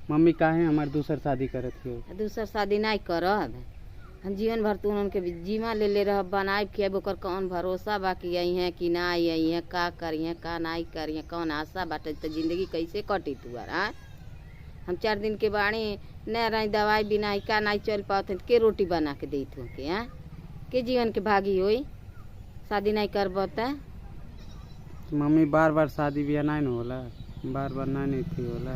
Mummy काहे हमार दूसर शादी करत हो? दूसर शादी नहीं करब। हम जीवन भर तू उनके जीमा ले रह बनाए खियाब ओकर कौन भरोसा बाकी आई है कि ना आई है, का करिए का नहीं करिए, कौन आशा बाटे तो जिंदगी कैसे कटी तुअर। हम 4 दिन के बाणी न रही दवाई बिना का नहीं चल पाते के रोटी बना के दी तू के जीवन के भागी होई शादी नहीं करब त मम्मी बार बार शादी ब्याह नहीं होला, बार बार नहीं थी होला।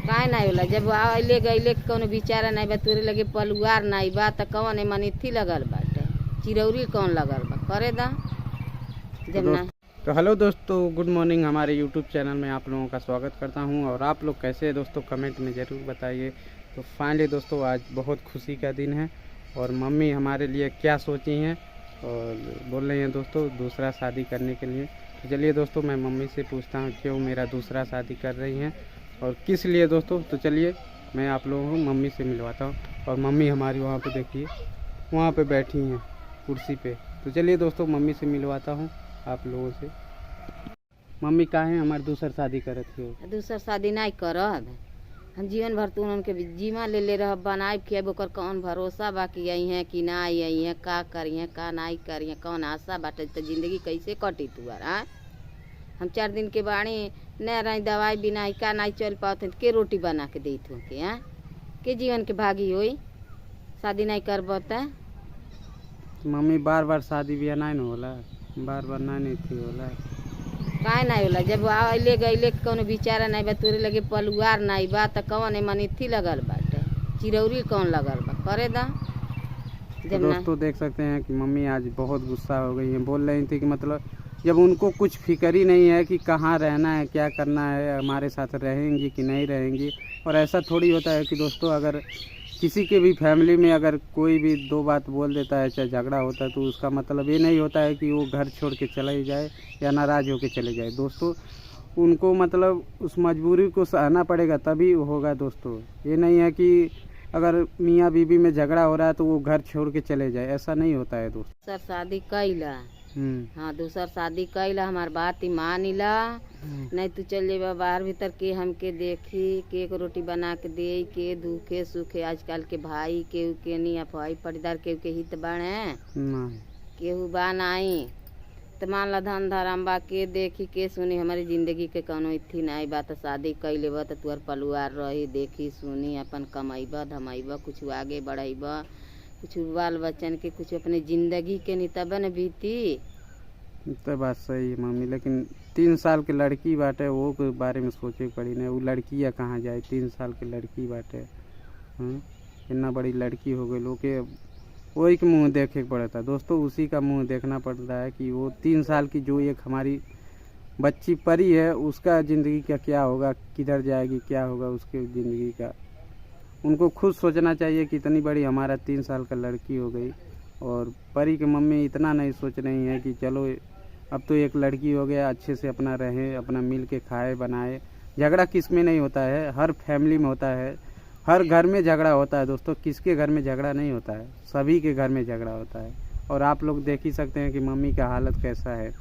काहे नहीं होला? जब अले गईले कौन विचारा नहीं बा, तोरे लगे पलुआर नहीं बा त कौन मन इथी लगल बाटे, चिरौरी कौन लगल बा करे दा जब ना। तो हेलो दोस्तों, गुड मॉर्निंग। हमारे यूट्यूब चैनल में आप लोगों का स्वागत करता हूं और आप लोग कैसे हैं दोस्तों, कमेंट में ज़रूर बताइए। तो फाइनली दोस्तों आज बहुत खुशी का दिन है और मम्मी हमारे लिए क्या सोची हैं और बोल रही हैं दोस्तों दूसरा शादी करने के लिए। तो चलिए दोस्तों मैं मम्मी से पूछता हूं क्यों मेरा दूसरा शादी कर रही हैं और किस लिए दोस्तों। तो चलिए मैं आप लोगों को मम्मी से मिलवाता हूँ और मम्मी हमारी वहाँ पे देखिए, वहाँ पे बैठी हैं कुर्सी पे। तो चलिए दोस्तों मम्मी से मिलवाता हूँ आप लोगों से। मम्मी काहे हमार दूसर शादी करत हो? दूसर शादी नहीं करब। हम जीवन भर तू उनके जीमा ले रह बनाए खियाब ओकर कौन भरोसा बाकी आई है कि ना आई है, का करिए का नहीं करिए, कौन आशा बाटे तो जिंदगी कैसे कटी तुअर। हम 4 दिन के बाणी न रही दवाई बिना का नहीं चल पाते के रोटी बना के दी तू के जीवन के भागी होई शादी नहीं करब त मम्मी बार बार शादी ब्याह नहीं होला, बार बार नहीं थी होला। काहे नहीं होला? जब अले गईले कौन विचारा नहीं बा, तोरे लगे पलुआर नहीं बा त कौन मन इथी लगल बाटे, चिरौरी कौन लगल बा करे दा तो दोस्तों देख सकते हैं कि मम्मी आज बहुत गुस्सा हो गई हैं। बोल रही थी कि मतलब जब उनको कुछ फिक्र ही नहीं है कि कहाँ रहना है, क्या करना है, हमारे साथ रहेंगी कि नहीं रहेंगी। और ऐसा थोड़ी होता है कि दोस्तों अगर किसी के भी फैमिली में अगर कोई भी 2 बात बोल देता है, चाहे झगड़ा होता है, तो उसका मतलब ये नहीं होता है कि वो घर छोड़ के चले जाए या नाराज़ होकर चले जाए। दोस्तों उनको मतलब उस मजबूरी को सहना पड़ेगा तभी होगा दोस्तों। ये नहीं है कि अगर मियाँ बीवी में झगड़ा हो रहा है तो वो घर छोड़ के चले जाए, ऐसा नहीं होता है दोस्तों। सर शादी कैला हाँ दूसर शादी कैला हमार बात मानिला, नहीं तू चल जेबा बाहर भीतर के हमके देखी के रोटी बना के दे के दुखे सुखे। आजकल के भाई के नहीं अफवाही पड़दार के हित बाणे केहू बा नहीं तो मान ला धन धरम्बा के देखी के सुनी हमारी जिंदगी के कौनो इथी नहीं बा। तो शादी कैले बा तो तुअर पलुआर रही देखी सुनी अपन कमाइबा धमाइबा कुछ आगे बढ़ाइबा, कुछ बाल बच्चन के कुछ अपने जिंदगी के नितबा न बीती। तो बात सही है मम्मी, लेकिन 3 साल के लड़की बाटे वो के बारे में सोचे पड़ी नहीं। वो लड़की या कहाँ जाए, 3 साल की लड़की बाटे। इतना बड़ी लड़की हो गई लोग के वही के मुँह देखे पड़ता दोस्तों, उसी का मुँह देखना पड़ता है कि वो 3 साल की जो एक हमारी बच्ची परी है उसका ज़िंदगी का क्या होगा, किधर जाएगी, क्या होगा उसके ज़िंदगी का। उनको खुद सोचना चाहिए कि इतनी बड़ी हमारा 3 साल का लड़की हो गई और परी की मम्मी इतना नहीं सोच रही है कि चलो अब तो एक लड़की हो गया, अच्छे से अपना रहे, अपना मिल के खाए बनाए। झगड़ा किस में नहीं होता है, हर फैमिली में होता है, हर घर में झगड़ा होता है दोस्तों। किसके घर में झगड़ा नहीं होता है, सभी के घर में झगड़ा होता है। और आप लोग देख ही सकते हैं कि मम्मी का हालत कैसा है।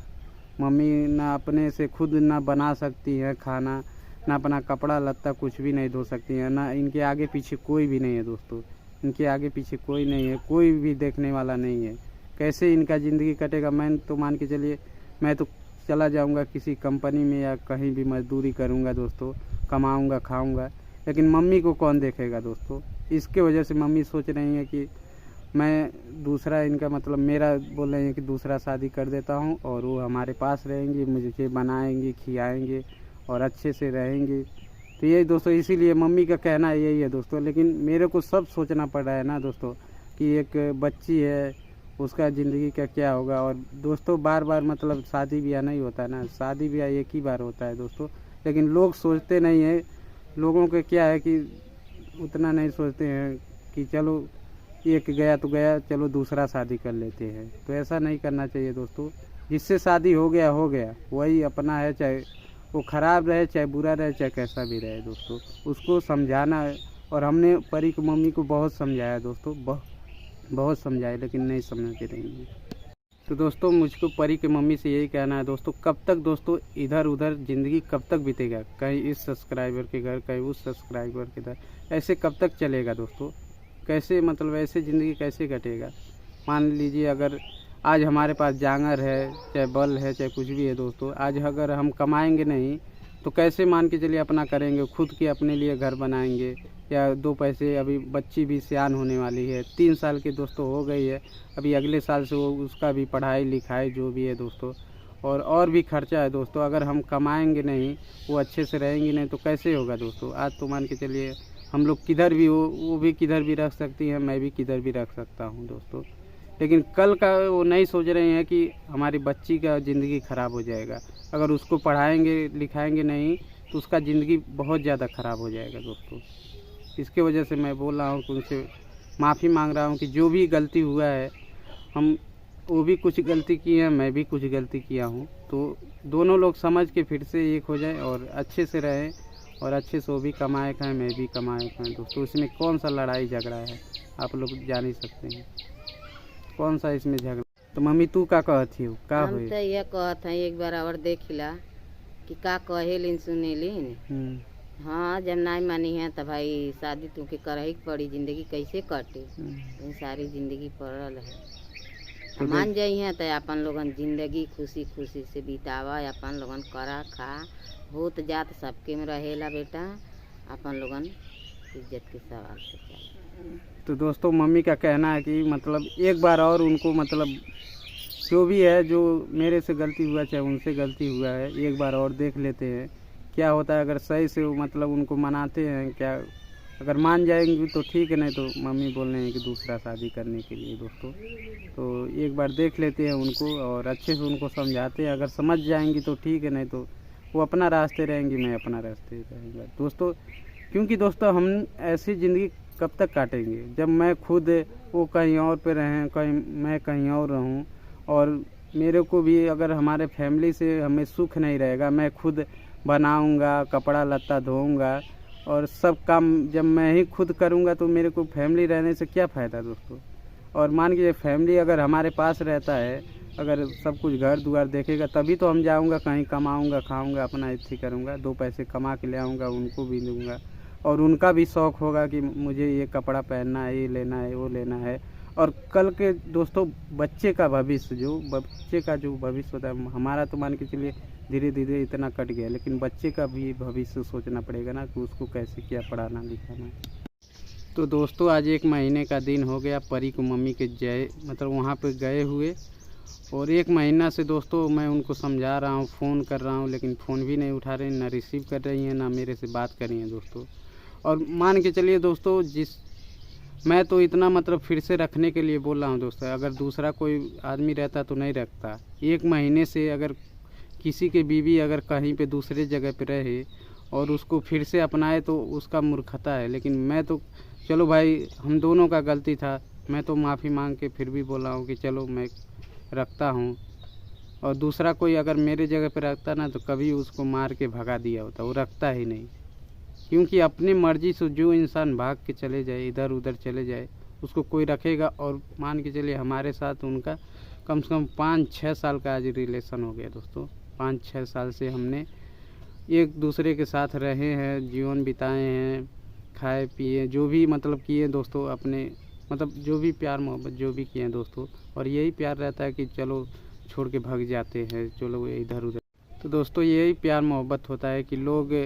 मम्मी ना अपने से खुद ना बना सकती है खाना, ना अपना कपड़ा लत्ता कुछ भी नहीं धो सकती है, ना इनके आगे पीछे कोई भी नहीं है दोस्तों। इनके आगे पीछे कोई नहीं है, कोई भी देखने वाला नहीं है। कैसे इनका ज़िंदगी कटेगा? मैं तो मान के चलिए मैं तो चला जाऊंगा किसी कंपनी में या कहीं भी मजदूरी करूंगा दोस्तों, कमाऊंगा खाऊंगा, लेकिन मम्मी को कौन देखेगा दोस्तों। इसके वजह से मम्मी सोच रही है कि मैं दूसरा इनका मतलब मेरा बोल रही है कि दूसरा शादी कर देता हूँ और वो हमारे पास रहेंगी, मुझे बनाएंगी खिलाएंगे और अच्छे से रहेंगी। तो यही दोस्तों, इसीलिए मम्मी का कहना यही है दोस्तों। लेकिन मेरे को सब सोचना पड़ रहा है ना दोस्तों कि एक बच्ची है उसका ज़िंदगी का क्या होगा। और दोस्तों बार बार मतलब शादी ब्याह नहीं होता है ना, शादी ब्याह एक ही बार होता है दोस्तों। लेकिन लोग सोचते नहीं हैं, लोगों के क्या है कि उतना नहीं सोचते हैं कि चलो एक गया तो गया, चलो दूसरा शादी कर लेते हैं। तो ऐसा नहीं करना चाहिए दोस्तों। जिससे शादी हो गया वही अपना है, चाहे वो ख़राब रहे चाहे बुरा रहे चाहे कैसा भी रहे दोस्तों, उसको समझाना है। और हमने परी की मम्मी को बहुत समझाया दोस्तों, बहुत समझाया, लेकिन नहीं समझ के रहेंगे। तो दोस्तों मुझको परी के मम्मी से यही कहना है दोस्तों, कब तक दोस्तों इधर उधर ज़िंदगी कब तक बीतेगा, कहीं इस सब्सक्राइबर के घर कहीं उस सब्सक्राइबर के घर, ऐसे कब तक चलेगा दोस्तों? कैसे मतलब ऐसे ज़िंदगी कैसे कटेगा? मान लीजिए अगर आज हमारे पास जांगर है, चाहे बल है, चाहे कुछ भी है दोस्तों, आज अगर हम कमाएंगे नहीं तो कैसे मान के चलिए अपना करेंगे, खुद के अपने लिए घर बनाएंगे या दो पैसे। अभी बच्ची भी सियान होने वाली है, 3 साल की दोस्तों हो गई है, अभी अगले साल से वो उसका भी पढ़ाई लिखाई जो भी है दोस्तों, और भी खर्चा है दोस्तों। अगर हम कमाएंगे नहीं, वो अच्छे से रहेंगी नहीं तो कैसे होगा दोस्तों? आज तो मान के चलिए हम लोग किधर भी हो, वो भी किधर भी रख सकती हैं, मैं भी किधर भी रख सकता हूँ दोस्तों, लेकिन कल का वो नहीं सोच रहे हैं कि हमारी बच्ची का ज़िंदगी ख़राब हो जाएगा। अगर उसको पढ़ाएंगे लिखाएंगे नहीं तो उसका ज़िंदगी बहुत ज़्यादा ख़राब हो जाएगा दोस्तों। इसके वजह से मैं बोल रहा हूँ कि उनसे माफ़ी मांग रहा हूँ कि जो भी गलती हुआ है, हम वो भी कुछ गलती की है, मैं भी कुछ गलती किया हूँ, तो दोनों लोग समझ के फिर से एक हो जाए और अच्छे से रहें, और अच्छे से वो भी कमाए खाएँ, मैं भी कमाए खाएँ दोस्तों। इसमें कौन सा लड़ाई झगड़ा है, आप लोग जान ही सकते हैं कौन सा इसमें झगड़ा। तो मम्मी तू का कहती हो का हम तो ये कहत हैं एक बार और देखिला कि का कहेलिन सुनेलिन। हाँ जब नहीं मानी है तो भाई शादी तुमके करही के पड़ी, जिंदगी कैसे कटे, सारी जिंदगी पड़ल है। तो मान जाई है तो अपन लोगन जिंदगी खुशी खुशी से बितावा, अपन लोगन करा खा, होत जात सबके में रहेला बेटा, अपन लोगन इज्जत के सवाल से चला। तो दोस्तों मम्मी का कहना है कि मतलब एक बार और उनको मतलब जो भी है, जो मेरे से गलती हुआ चाहे उनसे गलती हुआ है, एक बार और देख लेते हैं क्या होता है। अगर सही से मतलब उनको मनाते हैं क्या, अगर मान जाएंगी तो ठीक है, नहीं तो मम्मी बोल रहे हैं कि दूसरा शादी करने के लिए दोस्तों। तो एक बार देख लेते हैं उनको और अच्छे से उनको समझाते हैं, अगर समझ जाएंगी तो ठीक है, नहीं तो वो अपना रास्ते रहेंगी, मैं अपना रास्ते रहेंगे दोस्तों। क्योंकि दोस्तों हम ऐसी ज़िंदगी कब तक काटेंगे जब मैं खुद वो कहीं और पे रहें, कहीं मैं कहीं और रहूं, और मेरे को भी अगर हमारे फैमिली से हमें सुख नहीं रहेगा, मैं खुद बनाऊंगा, कपड़ा लत्ता धोऊंगा और सब काम जब मैं ही खुद करूंगा तो मेरे को फैमिली रहने से क्या फ़ायदा दोस्तों। और मान के फैमिली अगर हमारे पास रहता है, अगर सब कुछ घर द्वार देखेगा तभी तो हम जाऊंगा कहीं, कमाऊंगा खाऊंगा, अपना इच्छी करूंगा, 2 पैसे कमा के ले आऊँगा, उनको भी दूंगा, और उनका भी शौक़ होगा कि मुझे ये कपड़ा पहनना है, ये लेना है, वो लेना है। और कल के दोस्तों बच्चे का भविष्य, जो बच्चे का जो भविष्य होता है, हमारा तो मान के चलिए धीरे धीरे इतना कट गया, लेकिन बच्चे का भी भविष्य सोचना पड़ेगा ना कि उसको कैसे क्या पढ़ाना लिखाना है। तो दोस्तों आज 1 महीने का दिन हो गया परी को मम्मी के मतलब वहाँ पे गए हुए, और 1 महीना से दोस्तों मैं उनको समझा रहा हूँ, फ़ोन कर रहा हूँ, लेकिन फ़ोन भी नहीं उठा रहे, ना रिसीव कर रही हैं, ना मेरे से बात कर रही हैं दोस्तों। और मान के चलिए दोस्तों मैं तो इतना मतलब फिर से रखने के लिए बोल रहा हूँ दोस्तों, अगर दूसरा कोई आदमी रहता तो नहीं रखता। 1 महीने से अगर किसी के बीवी अगर कहीं पे दूसरे जगह पे रहे और उसको फिर से अपनाए तो उसका मूर्खता है। लेकिन मैं तो चलो भाई हम दोनों का गलती था, मैं तो माफ़ी मांग के फिर भी बोल रहा हूँ कि चलो मैं रखता हूँ। और दूसरा कोई अगर मेरे जगह पे रखता ना तो कभी उसको मार के भगा दिया होता, वो रखता ही नहीं। क्योंकि अपनी मर्ज़ी से जो इंसान भाग के चले जाए, इधर उधर चले जाए, उसको कोई रखेगा। और मान के चलिए हमारे साथ उनका कम से कम 5-6 साल का आज रिलेशन हो गया दोस्तों। 5-6 साल से हमने एक दूसरे के साथ रहे हैं, जीवन बिताए हैं, खाए पिए जो भी मतलब किए दोस्तों, अपने मतलब जो भी प्यार मोहब्बत जो भी किए हैं दोस्तों। और यही प्यार रहता है कि चलो छोड़ के भाग जाते हैं, चलो इधर उधर। तो दोस्तों यही प्यार मोहब्बत होता है कि लोग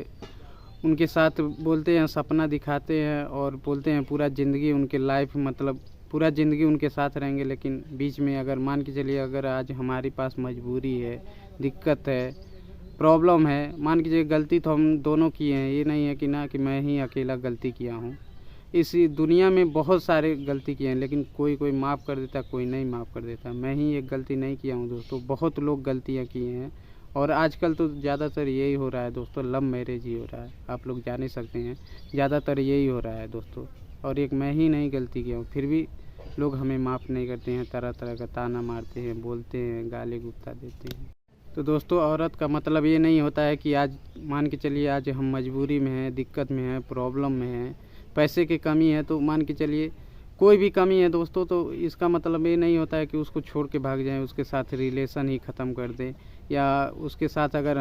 उनके साथ बोलते हैं, सपना दिखाते हैं और बोलते हैं पूरा ज़िंदगी उनके लाइफ मतलब पूरा ज़िंदगी उनके साथ रहेंगे। लेकिन बीच में अगर मान के चलिए अगर आज हमारे पास मजबूरी है, दिक्कत है, प्रॉब्लम है, मान के चलिए गलती तो हम दोनों किए हैं, ये नहीं है कि ना कि मैं ही अकेला गलती किया हूँ। इस दुनिया में बहुत सारे गलती किए हैं, लेकिन कोई माफ़ कर देता, कोई नहीं माफ़ कर देता। मैं ही एक गलती नहीं किया हूँ दोस्तों, बहुत लोग गलतियाँ किए हैं। और आजकल तो ज़्यादातर यही हो रहा है दोस्तों, लव मैरिज ही हो रहा है, आप लोग जान ही सकते हैं, ज़्यादातर यही हो रहा है दोस्तों। और एक मैं ही नहीं गलती किया हूँ, फिर भी लोग हमें माफ़ नहीं करते हैं, तरह तरह का ताना मारते हैं, बोलते हैं, गाली गुप्ता देते हैं। तो दोस्तों औरत का मतलब ये नहीं होता है कि आज मान के चलिए आज हम मजबूरी में हैं, दिक्कत में हैं, प्रॉब्लम में हैं, पैसे की कमी है, तो मान के चलिए कोई भी कमी है दोस्तों, तो इसका मतलब ये नहीं होता है कि उसको छोड़ के भाग जाएं, उसके साथ रिलेशन ही ख़त्म कर दें, या उसके साथ अगर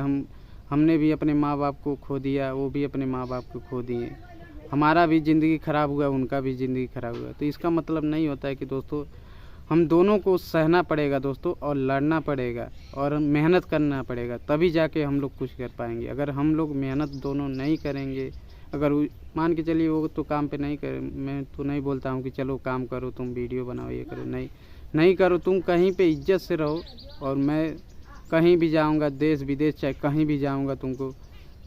हमने भी अपने माँ बाप को खो दिया, वो भी अपने माँ बाप को खो दिए, हमारा भी ज़िंदगी ख़राब हुआ, उनका भी ज़िंदगी ख़राब हुआ। तो इसका मतलब नहीं होता है कि दोस्तों हम दोनों को सहना पड़ेगा दोस्तों, और लड़ना पड़ेगा और मेहनत करना पड़ेगा, तभी जाके हम लोग कुछ कर पाएंगे। अगर हम लोग मेहनत दोनों नहीं करेंगे, अगर मान के चलिए वो तो काम पे नहीं करे, मैं तो नहीं बोलता हूँ कि चलो काम करो, तुम वीडियो बनाओ, ये करो, नहीं करो, तुम कहीं पे इज्जत से रहो। और मैं कहीं भी जाऊँगा, देश विदेश चाहे कहीं भी जाऊँगा, तुमको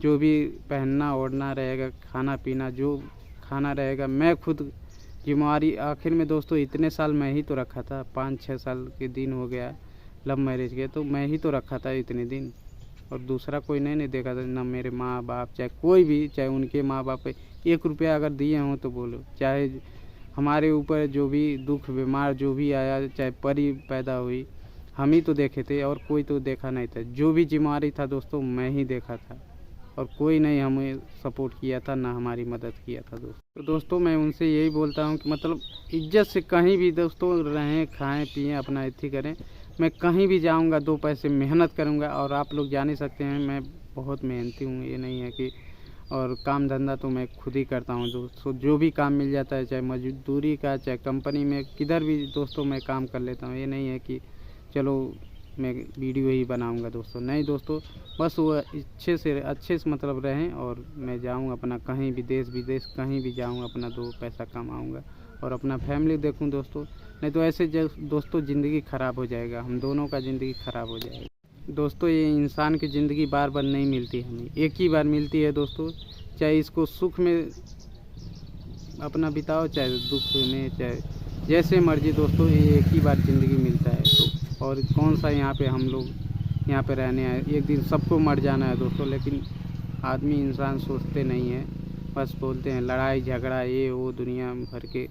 जो भी पहनना ओढ़ना रहेगा, खाना पीना जो खाना रहेगा, मैं खुद जिम्मेवारी। आखिर में दोस्तों इतने साल मैं ही तो रखा था, 5-6 साल के दिन हो गया लव मैरिज के, तो मैं ही तो रखा था इतने दिन, और दूसरा कोई नहीं देखा था, ना मेरे माँ बाप, चाहे कोई भी, चाहे उनके माँ बाप 1 रुपया अगर दिए हों तो बोलो, चाहे हमारे ऊपर जो भी दुख बीमार जो भी आया, चाहे परी पैदा हुई, हम ही तो देखे थे, और कोई तो देखा नहीं था। जो भी जिम्मेवारी था दोस्तों मैं ही देखा था, और कोई नहीं हमें सपोर्ट किया था, ना हमारी मदद किया था दोस्तों। तो दोस्तों मैं उनसे यही बोलता हूँ कि मतलब इज्जत से कहीं भी दोस्तों रहें, खाएं पिएं, अपना इतनी करें। मैं कहीं भी जाऊँगा 2 पैसे मेहनत करूँगा, और आप लोग जान ही सकते हैं मैं बहुत मेहनती हूँ, ये नहीं है कि, और काम धंधा तो मैं खुद ही करता हूँ दोस्तों। जो भी काम मिल जाता है, चाहे मजदूरी का, चाहे कंपनी में, किधर भी दोस्तों मैं काम कर लेता हूँ। ये नहीं है कि चलो मैं वीडियो ही बनाऊंगा दोस्तों, नहीं दोस्तों, बस वो अच्छे से मतलब रहें, और मैं जाऊं अपना कहीं भी देश विदेश कहीं भी जाऊं, अपना 2 पैसा कमाऊंगा और अपना फैमिली देखूं दोस्तों। नहीं तो ऐसे दोस्तों ज़िंदगी ख़राब हो जाएगा, हम दोनों का ज़िंदगी ख़राब हो जाएगा दोस्तों। ये इंसान की ज़िंदगी बार बार नहीं मिलती, हमें एक ही बार मिलती है दोस्तों। चाहे इसको सुख में अपना बिताओ, चाहे दुख में, चाहे जैसे मर्जी दोस्तों, ये एक ही बार ज़िंदगी मिलता है। तो और कौन सा यहाँ पे हम लोग यहाँ पे रहने आए, एक दिन सबको मर जाना है दोस्तों। लेकिन आदमी इंसान सोचते नहीं है, बस बोलते हैं लड़ाई झगड़ा ये वो, दुनिया भर के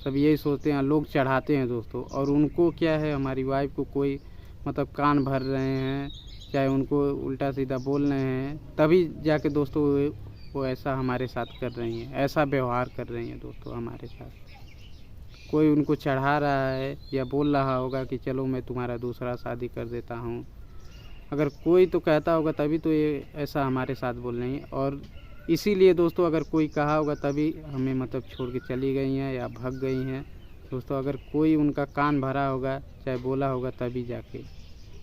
सब यही सोचते हैं, लोग चढ़ाते हैं दोस्तों। और उनको क्या है, हमारी वाइफ को कोई मतलब कान भर रहे हैं, चाहे उनको उल्टा सीधा बोल रहे हैं, तभी जाके दोस्तों वो ऐसा हमारे साथ कर रही हैं, ऐसा व्यवहार कर रही हैं दोस्तों हमारे साथ। कोई उनको चढ़ा रहा है या बोल रहा होगा कि चलो मैं तुम्हारा दूसरा शादी कर देता हूँ, अगर कोई तो कहता होगा तभी तो ये ऐसा हमारे साथ बोल रही हैं। और इसीलिए दोस्तों अगर कोई कहा होगा तभी हमें मतलब छोड़ के चली गई हैं या भाग गई हैं दोस्तों। अगर कोई उनका कान भरा होगा, चाहे बोला होगा, तभी जाके,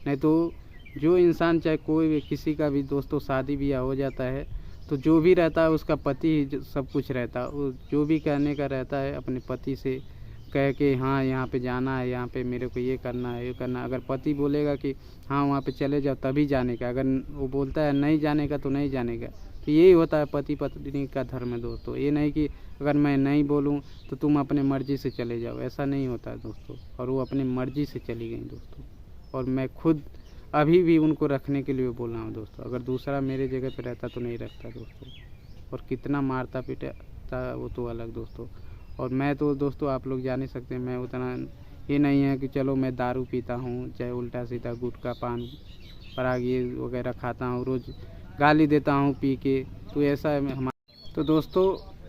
नहीं तो जो इंसान चाहे कोई भी, किसी का भी दोस्तों शादी ब्याह हो जाता है तो जो भी रहता है उसका पति ही सब कुछ रहता है। वो जो भी कहने का रहता है अपने पति से कह के, हाँ यहाँ पे जाना है, यहाँ पे मेरे को ये करना है, ये करना है। अगर पति बोलेगा कि हाँ वहाँ पे चले जाओ तभी जाने का, अगर वो बोलता है नहीं जाने का तो नहीं जाने का। तो यही होता है पति पत्नी का धर्म है दोस्तों। ये नहीं कि अगर मैं नहीं बोलूँ तो तुम अपने मर्ज़ी से चले जाओ, ऐसा नहीं होता है दोस्तों। और वो अपनी मर्ज़ी से चली गई दोस्तों, और मैं खुद अभी भी उनको रखने के लिए बोल रहा हूँ दोस्तों। अगर दूसरा मेरे जगह पे रहता तो नहीं रखता दोस्तों, और कितना मारता पीटता वो तो अलग दोस्तों। और मैं तो दोस्तों आप लोग जान ही सकते हैं, मैं उतना ये नहीं है कि चलो मैं दारू पीता हूँ, चाहे उल्टा सीधा गुटखा पान पराग ये वगैरह खाता हूँ, रोज़ गाली देता हूँ पी के, तो ऐसा है हमारा। तो दोस्तों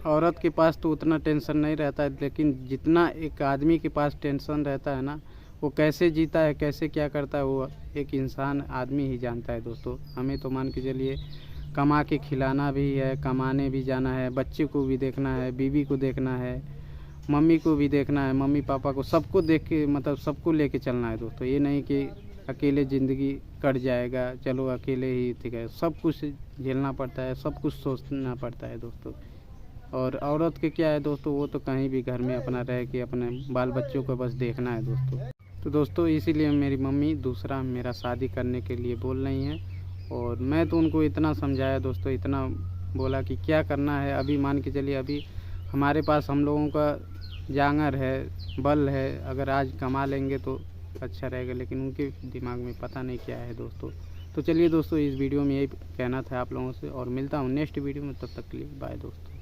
औरत के पास तो उतना टेंशन नहीं रहता है, लेकिन जितना एक आदमी के पास टेंशन रहता है ना, वो कैसे जीता है, कैसे क्या करता है, वो एक इंसान आदमी ही जानता है दोस्तों। हमें तो मान के चलिए कमा के खिलाना भी है, कमाने भी जाना है, बच्चे को भी देखना है, बीवी को देखना है, मम्मी को भी देखना है, मम्मी पापा को, सबको देख के मतलब सबको लेके चलना है दोस्तों। ये नहीं कि अकेले ज़िंदगी कट जाएगा, चलो अकेले ही ठीक है, सब कुछ झेलना पड़ता है, सब कुछ सोचना पड़ता है दोस्तों। और औरत के क्या है दोस्तों, वो तो कहीं भी घर में अपना रह के अपने बाल बच्चों को बस देखना है दोस्तों। तो दोस्तों इसीलिए मेरी मम्मी दूसरा मेरा शादी करने के लिए बोल रही हैं, और मैं तो उनको इतना समझाया दोस्तों, इतना बोला कि क्या करना है। अभी मान के चलिए अभी हमारे पास हम लोगों का जांगर है, बल है, अगर आज कमा लेंगे तो अच्छा रहेगा, लेकिन उनके दिमाग में पता नहीं क्या है दोस्तों। तो चलिए दोस्तों इस वीडियो में यही कहना था आप लोगों से, और मिलता हूँ नेक्स्ट वीडियो में, तब तक के लिए बाय दोस्तों।